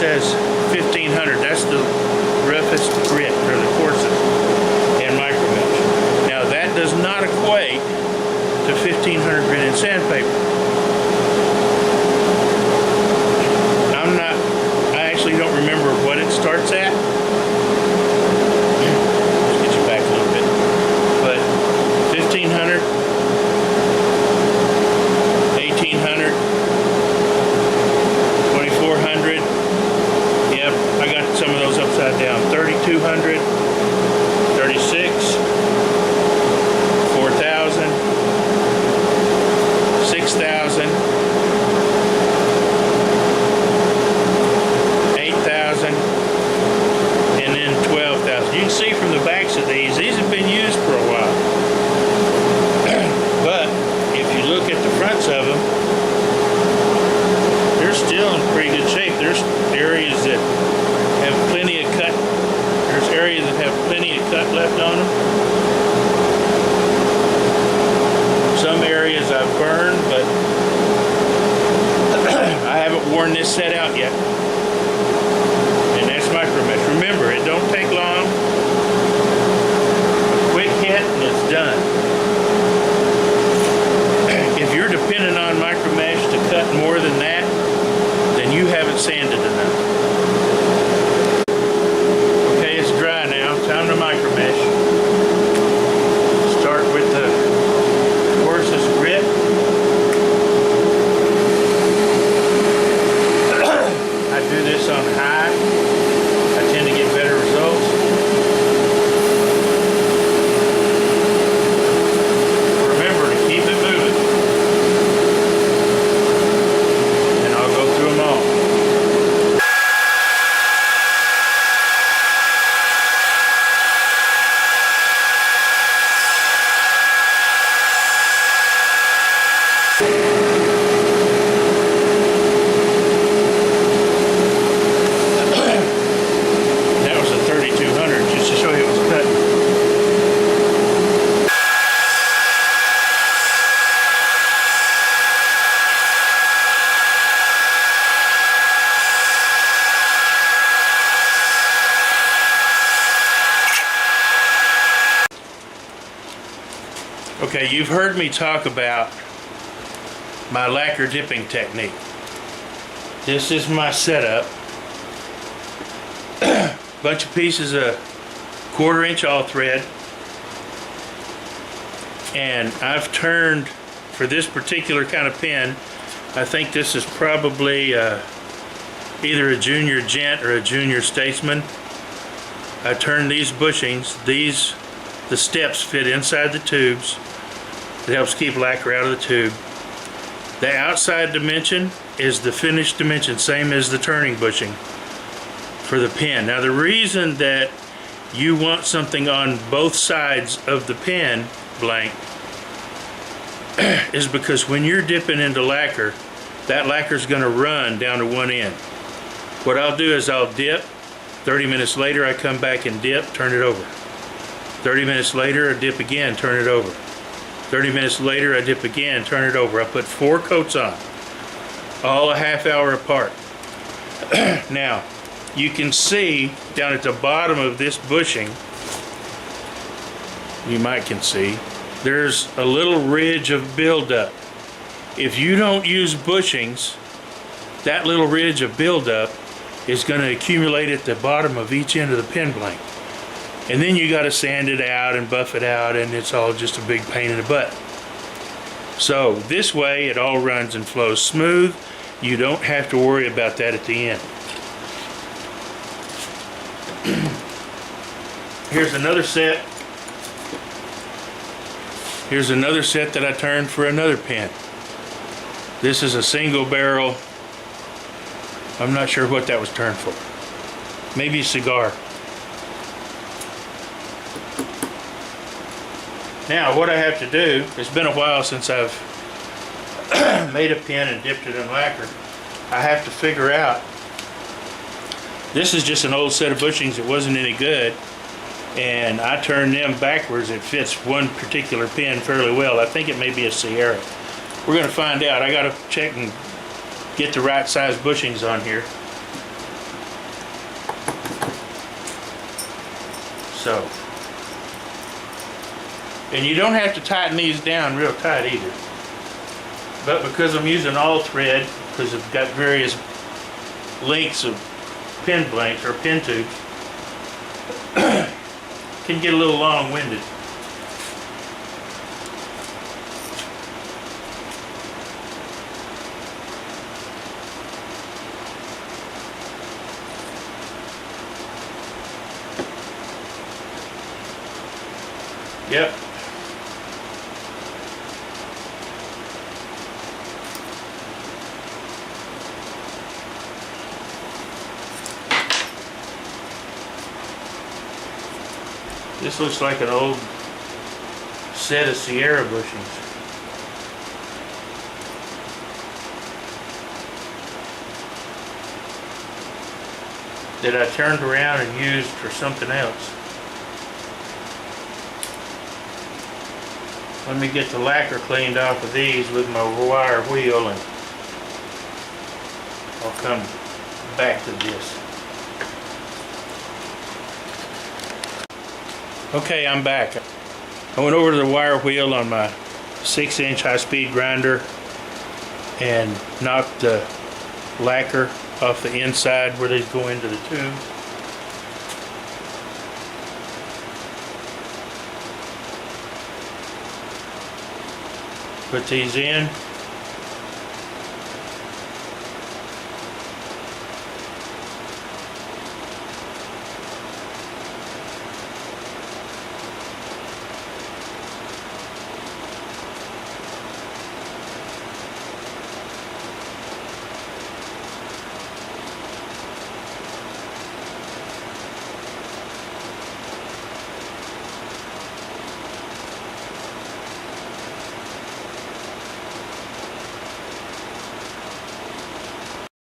says 1500. That's the roughest grit, or the coarsest in micro mesh. Now that does not equate to 1500 grit in sandpaper. I actually don't remember what it starts at. Let's get you back a little bit. But 1500, 1800, 2400. Yep, I got some of those upside down. 3200, 36, 4000, 6000, 8,000, and then 12,000. You can see from the backs of these have been used for a while. But if you look at the fronts of them, they're still in pretty good shape. There's areas that have plenty of cut. There's areas that have plenty of cut left on them. Some areas I've burned, but I haven't worn this set out yet. And that's micro mesh. Remember, it don't take long. A quick hit and it's done. If you're depending on micro mesh to cut more than that, then you haven't sanded enough. Okay, it's dry now. Time to micro mesh. Start with the coarsest grit. I do this on high. I tend to get better results. Remember to keep it moving. And I'll go through them all. That was a 3200 just to show you it was cut. Okay, you've heard me talk about my lacquer dipping technique. This is my setup. Bunch of pieces of 1/4 inch all thread, and I've turned, for this particular kind of pen, I think this is probably either a junior gent or a junior statesman. I turned these bushings, the steps fit inside the tubes. It helps keep lacquer out of the tube. The outside dimension is the finished dimension, same as the turning bushing for the pen. Now the reason that you want something on both sides of the pen blank is because when you're dipping into lacquer, that lacquer is going to run down to one end. What I'll do is I'll dip, 30 minutes later I come back and dip, turn it over. 30 minutes later I dip again, turn it over. 30 minutes later I dip again, turn it over. I put 4 coats on, all a half hour apart. Now you can see down at the bottom of this bushing, you might can see, there's a little ridge of buildup. If you don't use bushings, that little ridge of buildup is going to accumulate at the bottom of each end of the pen blank. And then you got to sand it out and buff it out, and it's all just a big pain in the butt. So this way it all runs and flows smooth. You don't have to worry about that at the end. Here's another set. Here's another set that I turned for another pen. This is a single barrel. I'm not sure what that was turned for. Maybe a cigar. Now what I have to do, it's been a while since I've made a pen and dipped it in lacquer. I have to figure out, this is just an old set of bushings that wasn't any good, and I turned them backwards. It fits one particular pen fairly well. I think it may be a Sierra. We're going to find out. I got to check and get the right size bushings on here. So, and you don't have to tighten these down real tight either. But because I'm using all thread, because I've got various lengths of pin blanks or pin tubes, can get a little long-winded. Yep. This looks like an old set of Sierra bushings. That I turned around and used for something else. Let me get the lacquer cleaned off of these with my wire wheel, and I'll come back to this. Okay, I'm back. I went over to the wire wheel on my 6-inch high-speed grinder and knocked the lacquer off the inside where they go into the tube. Put these in.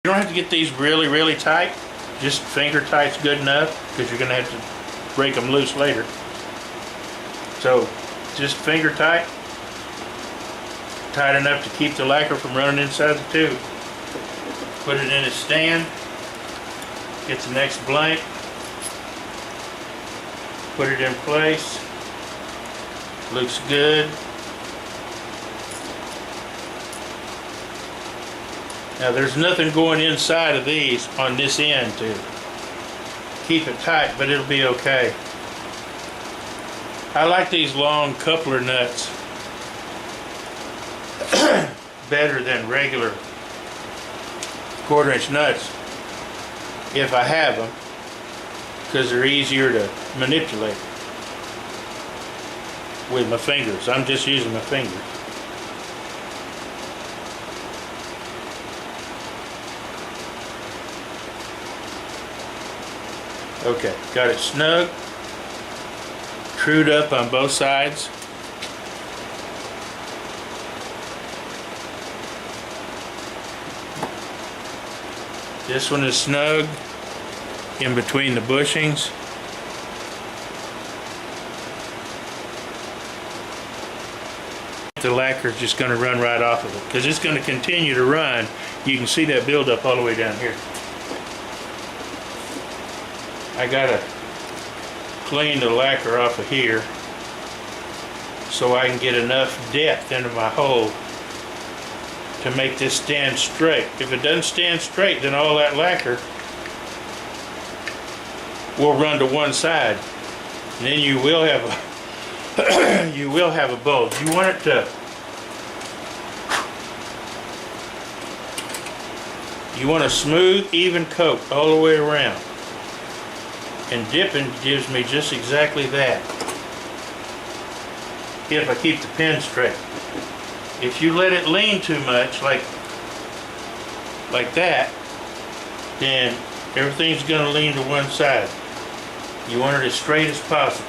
You don't have to get these really, really tight. Just finger tight's good enough, because you're going to have to break them loose later. So, just finger tight. Tight enough to keep the lacquer from running inside the tube. Put it in its stand. Get the next blank. Put it in place. Looks good. Now there's nothing going inside of these on this end to keep it tight, but it'll be okay. I like these long coupler nuts better than regular 1/4-inch nuts if I have them, because they're easier to manipulate with my fingers. I'm just using my fingers. Okay, got it snug, trued up on both sides. This one is snug in between the bushings. The lacquer is just going to run right off of it, because it's going to continue to run. You can see that buildup all the way down here. I gotta clean the lacquer off of here so I can get enough depth into my hole to make this stand straight. If it doesn't stand straight, then all that lacquer will run to one side, and then you will have a you will have a bulge. You want it to, you want a smooth, even coat all the way around. And dipping gives me just exactly that, if I keep the pin straight. If you let it lean too much, like that, then everything's going to lean to one side. You want it as straight as possible.